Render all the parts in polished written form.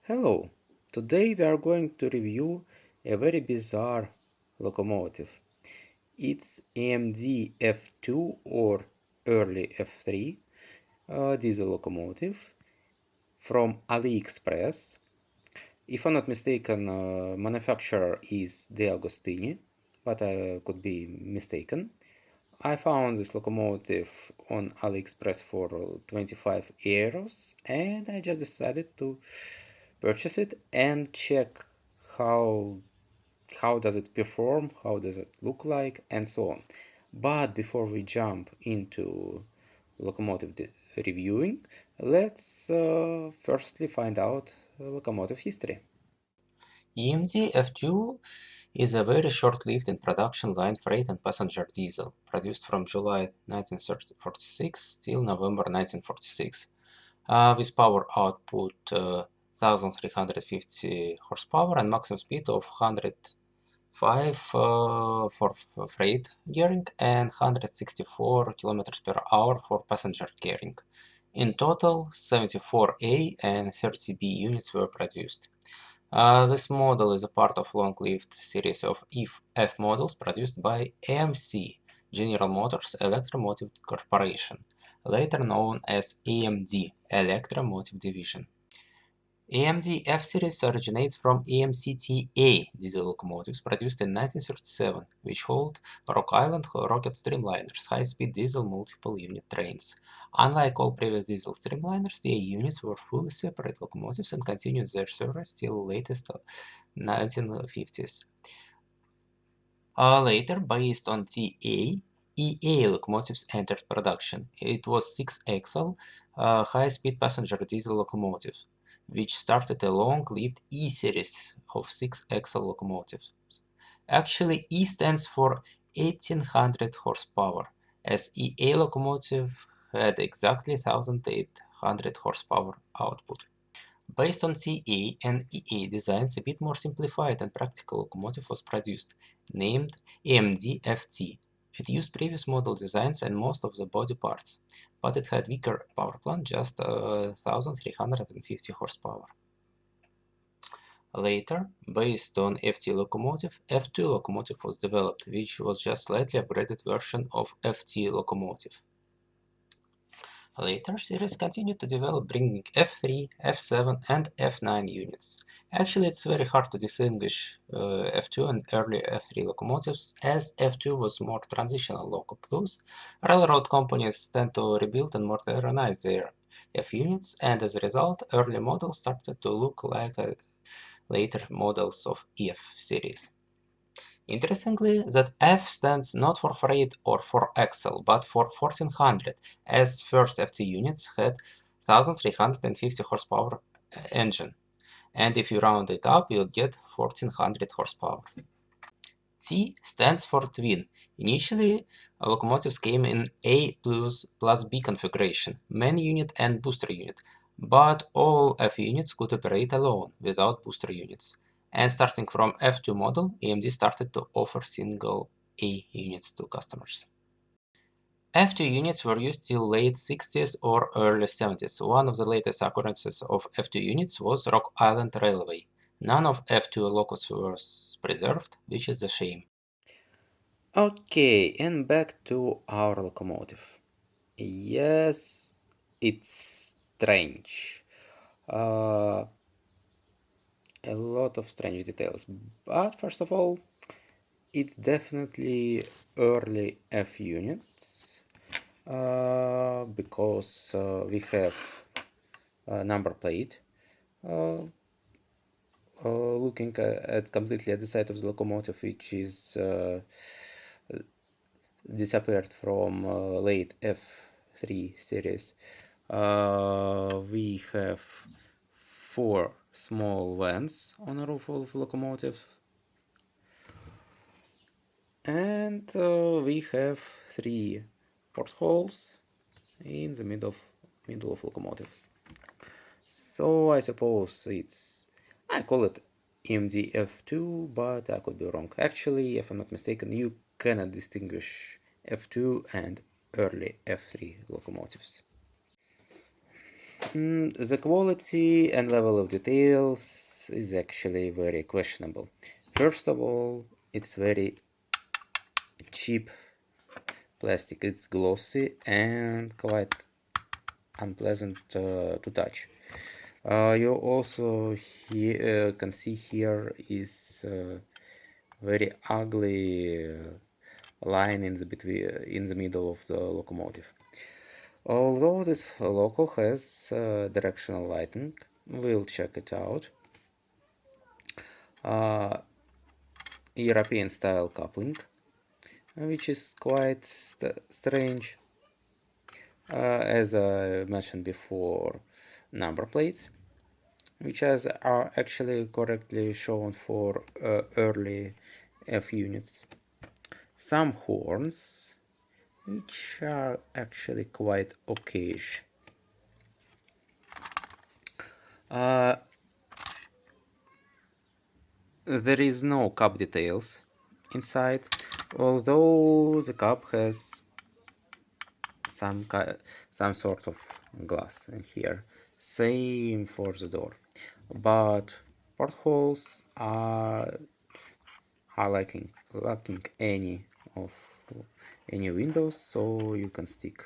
Hello, today we are going to review a very bizarre locomotive. It's EMD F2 or early F3 diesel locomotive from AliExpress. If I'm not mistaken, manufacturer is De-Agostini, but I could be mistaken. I found this locomotive on AliExpress for 25 euros and I just decided to purchase it and check how how does it perform, how does it look like, and so on. But before we jump into locomotive reviewing, let's firstly find out locomotive history. EMD F2 is a very short-lived in production line freight and passenger diesel, produced from July 1946 till November 1946, with power output 1350 horsepower and maximum speed of 105 for freight gearing and 164 kilometers per hour for passenger gearing. In total, 74 A and 30 B units were produced. This model is a part of long-lived series of F models produced by AMC, General Motors Electromotive Corporation, later known as AMD, Electromotive Division. AMD F series originates from AMCTA diesel locomotives produced in 1937, which hold Rock Island rocket streamliners, high-speed diesel multiple-unit trains. Unlike all previous diesel streamliners, the A units were fully separate locomotives and continued their service till latest 1950s. Later, based on TA, EA locomotives entered production. It was six-axle, high-speed passenger diesel locomotive, which started a long-lived E series of six-axle locomotives. Actually, E stands for 1800 horsepower, as EA locomotive had exactly 1800 horsepower output. Based on CA and EA designs, a bit more simplified and practical locomotive was produced, named EMD F2. It used previous model designs and most of the body parts, but it had weaker power plant, just 1350 horsepower. Later, based on FT locomotive, F2 locomotive was developed, which was just slightly upgraded version of FT locomotive. Later series continued to develop, bringing F3, F7 and F9 units. Actually, it's very hard to distinguish F2 and early F3 locomotives, as F2 was more transitional loco. Plus, railroad companies tend to rebuild and modernize their F units, and as a result, early models started to look like later models of F series. Interestingly, that F stands not for freight or for axle, but for 1400, as first FT units had 1350 horsepower engine, and if you round it up, you'll get 1400 horsepower. T stands for twin. Initially, locomotives came in A plus B configuration, main unit and booster unit, but all F units could operate alone, without booster units. And starting from F2 model, EMD started to offer single A units to customers. F2 units were used till late 60s or early 70s. One of the latest occurrences of F2 units was Rock Island Railway. None of F2 locos was preserved, which is a shame. Okay, and back to our locomotive. Yes, it's strange. Uh, a lot of strange details. But first of all, it's definitely early F units because we have a number plate. Uh, Looking at completely at the side of the locomotive, which is disappeared from late F3 series. We have four small vents on the roof of locomotive, and we have three portholes in the middle of locomotive. So I suppose I call it EMD F2, but I could be wrong. Actually, if I'm not mistaken, you cannot distinguish F2 and early F3 locomotives. The quality and level of details is actually very questionable. First of all, it's very cheap plastic. It's glossy and quite unpleasant to touch. You also can see here is very ugly line in the in the middle of the locomotive. Although this loco has directional lighting, we'll check it out. European style coupling, which is quite strange. As I mentioned before, number plates, which are actually correctly shown for early F units. Some horns, which are actually quite okayish. There is no cup details inside, although the cup has some sort of glass in here. Same for the door, but portholes are lacking any of any windows, so you can stick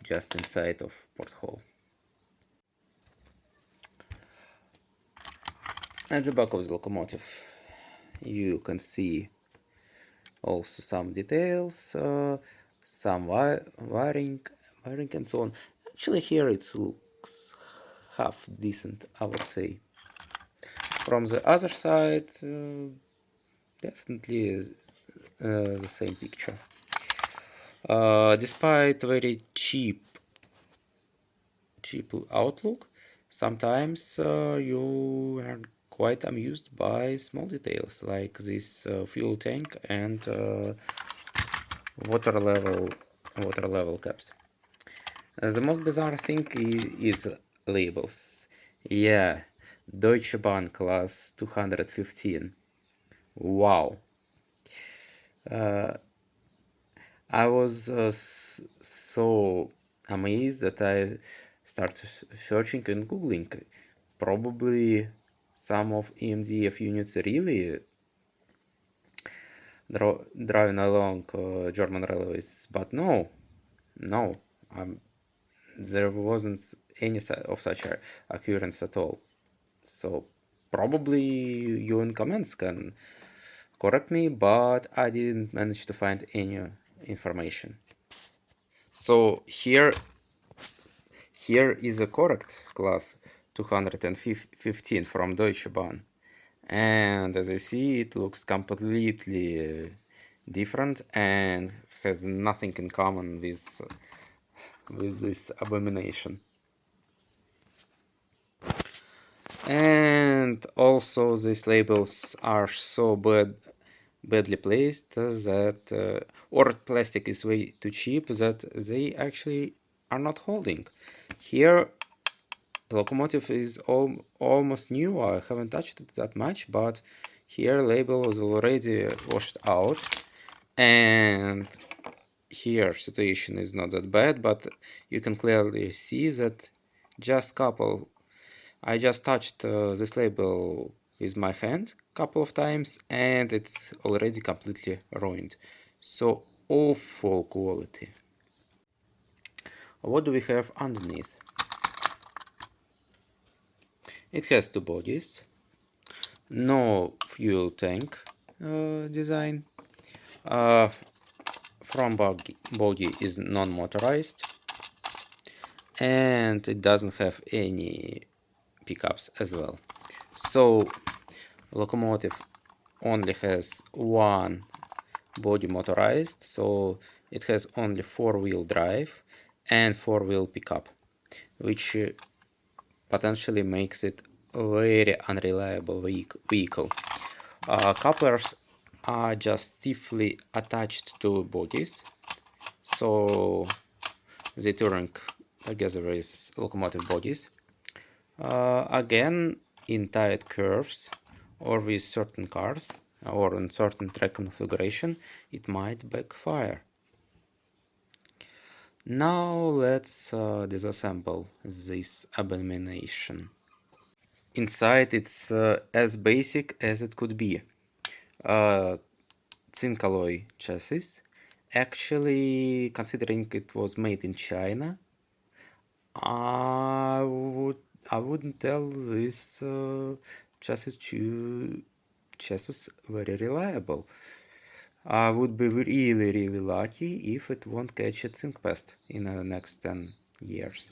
just inside of porthole. At the back of the locomotive, you can see also some details, some wiring and so on. Actually, here it looks half decent, I would say. From the other side, definitely the same picture. Despite very cheap outlook, sometimes you are quite amused by small details like this fuel tank and water level caps. The most bizarre thing is labels. Yeah, Deutsche Bahn class 215. Wow. I was so amazed that I started searching and googling. Probably some of EMD F units really driving along German railways, but no, there wasn't any of such occurrence at all. So probably you in comments can correct me, but I didn't manage to find any information. So here is a correct class 215 from Deutsche Bahn. And as you see, it looks completely different and has nothing in common with this abomination. And also these labels are so badly placed that or plastic is way too cheap that they actually are not holding. Here the locomotive is almost new. I haven't touched it that much, but here label was already washed out, and here situation is not that bad, but you can clearly see that I just touched this label with my hand a couple of times and it's already completely ruined. So awful quality. What do we have underneath? It has two bodies, no fuel tank design. Front body is non-motorized and it doesn't have any pickups as well. So locomotive only has one body motorized, so it has only four-wheel drive and four-wheel pickup, which potentially makes it a very unreliable vehicle. Couplers are just stiffly attached to bodies, so they turn together with locomotive bodies. Again, in tight curves or with certain cars or in certain track configuration, it might backfire. Now let's disassemble this abomination. Inside it's as basic as it could be. Zinc alloy chassis. Actually, considering it was made in China, I wouldn't tell this chassis very reliable. I would be really lucky if it won't catch a zinc pest in the next 10 years.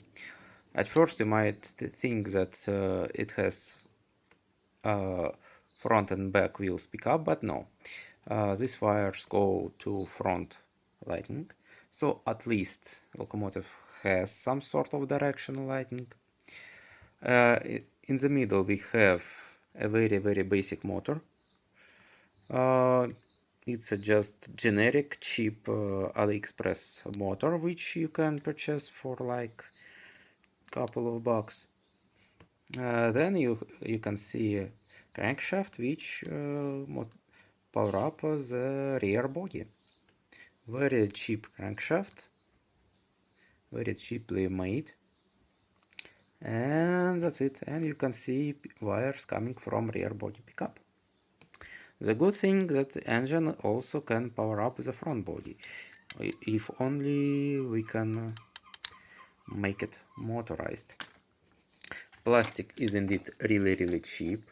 At first you might think that it has front and back wheels pick up, but no. These wires go to front lighting, so at least locomotive has some sort of directional lighting. In the middle we have a very basic motor. It's a just generic cheap AliExpress motor which you can purchase for like couple of bucks. Then you can see a crankshaft which power up the rear body. Very cheap crankshaft, very cheaply made, and that's it. And you can see wires coming from rear body pickup. The good thing that the engine also can power up the front body, if only we can make it motorized. Plastic is indeed really cheap.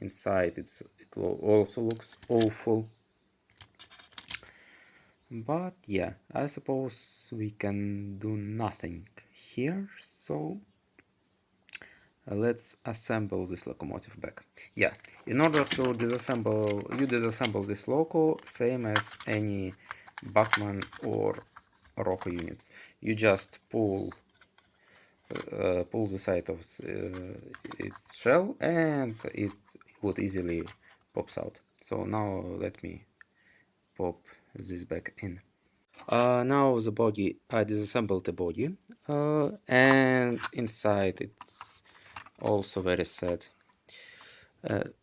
Inside it also looks awful. But yeah, I suppose we can do nothing here, so let's assemble this locomotive back. Yeah, in order to disassemble this loco, same as any Bachmann or Rocco units. You just pull the side of its shell and it would easily pops out. So now let me pop this back in. Now the body, I disassembled the body, and inside it's also very sad. It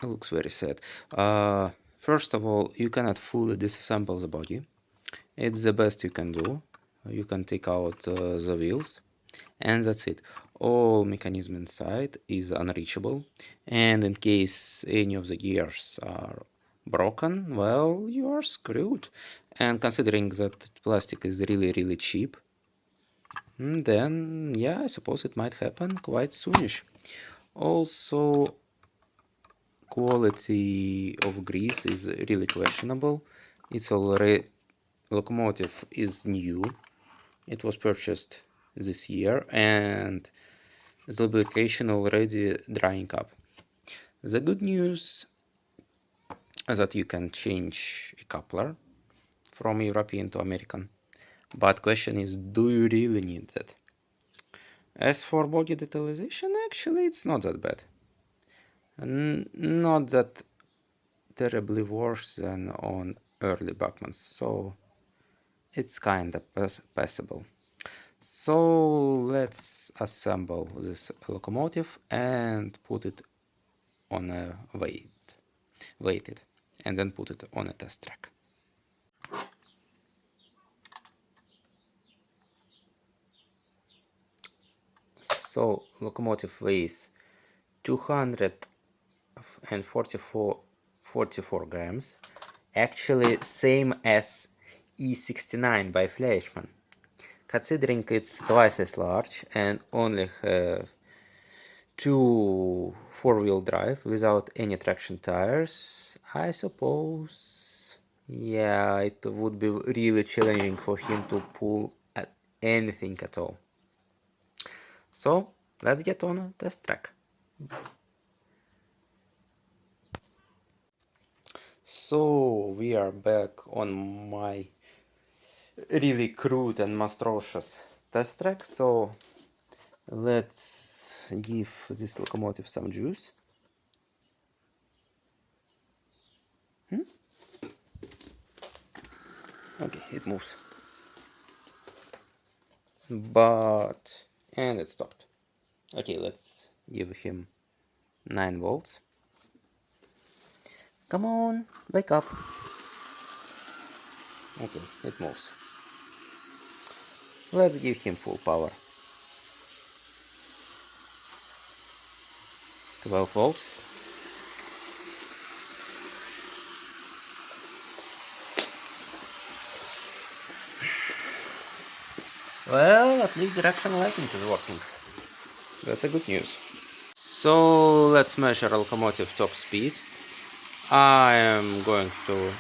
looks very sad. First of all, you cannot fully disassemble the body. It's the best you can do. You can take out the wheels, and that's it. All mechanism inside is unreachable, and in case any of the gears are broken, well, you are screwed. And considering that plastic is really cheap, then yeah, I suppose it might happen quite soonish. Also, quality of grease is really questionable. It's already locomotive is new. It was purchased this year and the lubrication already drying up. The good news is that you can change a coupler from European to American. But question is, do you really need that? As for body detailing, actually it's not that bad. Not that terribly worse than on early Bachmanns, so it's kinda passable. So let's assemble this locomotive and put it on a weighted, and then put it on a test track. So locomotive weighs 244 grams, actually same as E69 by Fleischmann. Considering it's twice as large and only have two four-wheel drive without any traction tires, I suppose, yeah, it would be really challenging for him to pull at anything at all. So let's get on a test track. So we are back on my really crude and monstrous test track. So let's give this locomotive some juice. Okay, it moves. And it stopped. Okay, let's give him 9 volts. Come on, wake up. Okay, it moves. Let's give him full power. 12 volts. Well, at least directional lighting is working. That's a good news. So let's measure locomotive top speed. I am going to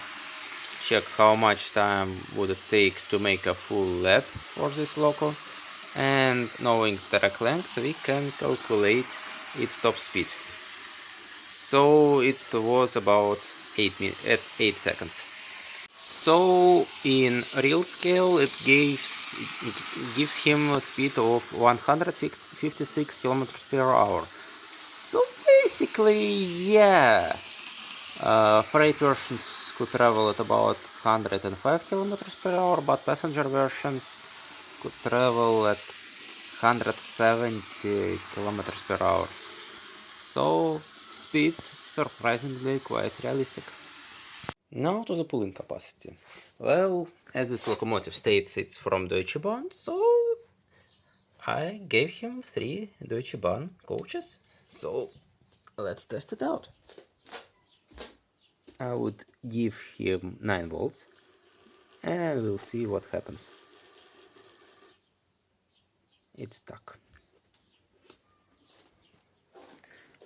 check how much time would it take to make a full lap for this loco, and knowing track length we can calculate its top speed. So it was about 8 seconds. So in real scale it gives him a speed of 156 kilometers per hour. So basically, yeah, freight versions could travel at about 105 kilometers per hour, but passenger versions could travel at 170 kilometers per hour. So speed surprisingly quite realistic. Now to the pulling capacity. Well, as this locomotive states it's from Deutsche Bahn, so I gave him 3 Deutsche Bahn coaches. So let's test it out. I would give him 9 volts and we'll see what happens. It's stuck.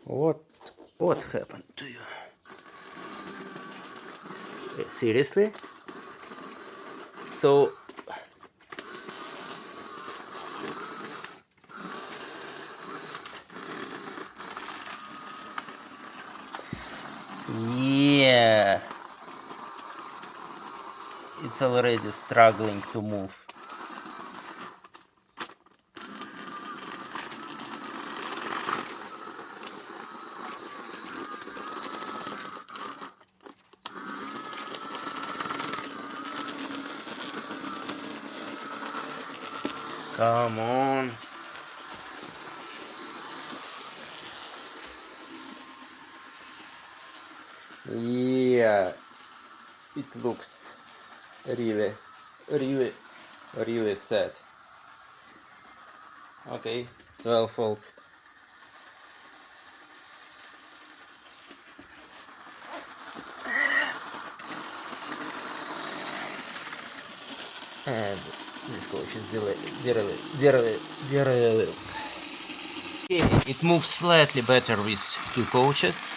What happened to you? Seriously? So yeah, it's already struggling to move. Come on. Yeah, it looks really, really, really sad. Okay, 12 volts. And this coach is dearly. Okay, it moves slightly better with 2 coaches,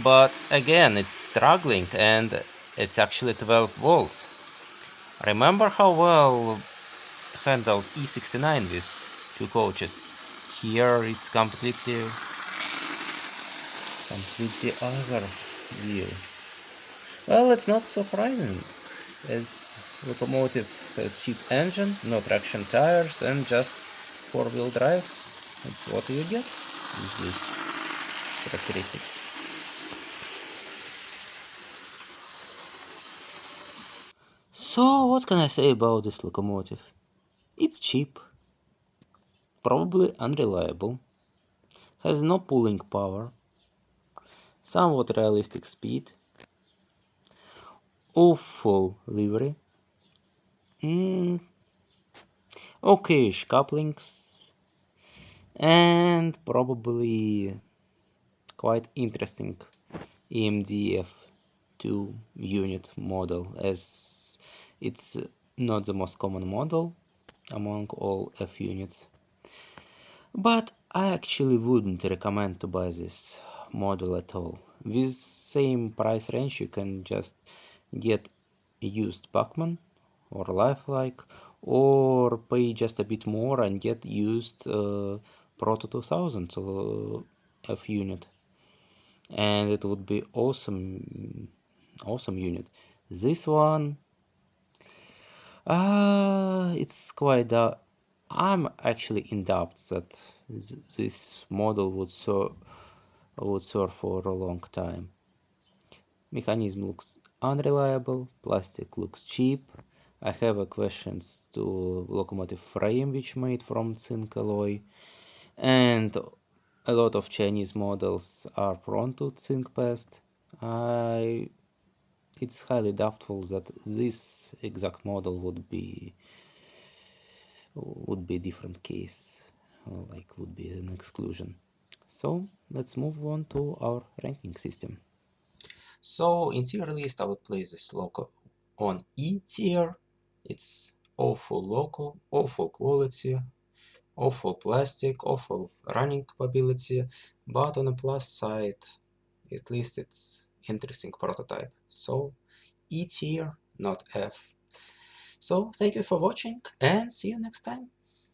but again it's struggling and it's actually 12 volts. Remember how well handled E69 with 2 coaches? Here it's completely other deal. Well, it's not surprising, as locomotive has cheap engine, no traction tires, and just 4-wheel drive. That's what you get with these characteristics. So what can I say about this locomotive? It's cheap, probably unreliable, has no pulling power, somewhat realistic speed, awful livery, okayish couplings, and probably quite interesting EMD F2 unit model, as it's not the most common model among all F units. But I actually wouldn't recommend to buy this model at all. With same price range you can just get used Bachmann or Lifelike, or pay just a bit more and get used Proto 2000 F unit, and it would be awesome unit. This one, it's quite I'm actually in doubt that this model would serve for a long time. Mechanism looks unreliable, plastic looks cheap. I have questions to locomotive frame, which made from zinc alloy, and a lot of Chinese models are prone to zinc pest. It's highly doubtful that this exact model would be would be a different case, like would be an exclusion. So let's move on to our ranking system. So in tier list, I would place this loco on E tier. It's awful loco, awful quality, awful plastic, awful running capability, but on the plus side, at least it's interesting prototype. So E tier, not F. So thank you for watching and see you next time.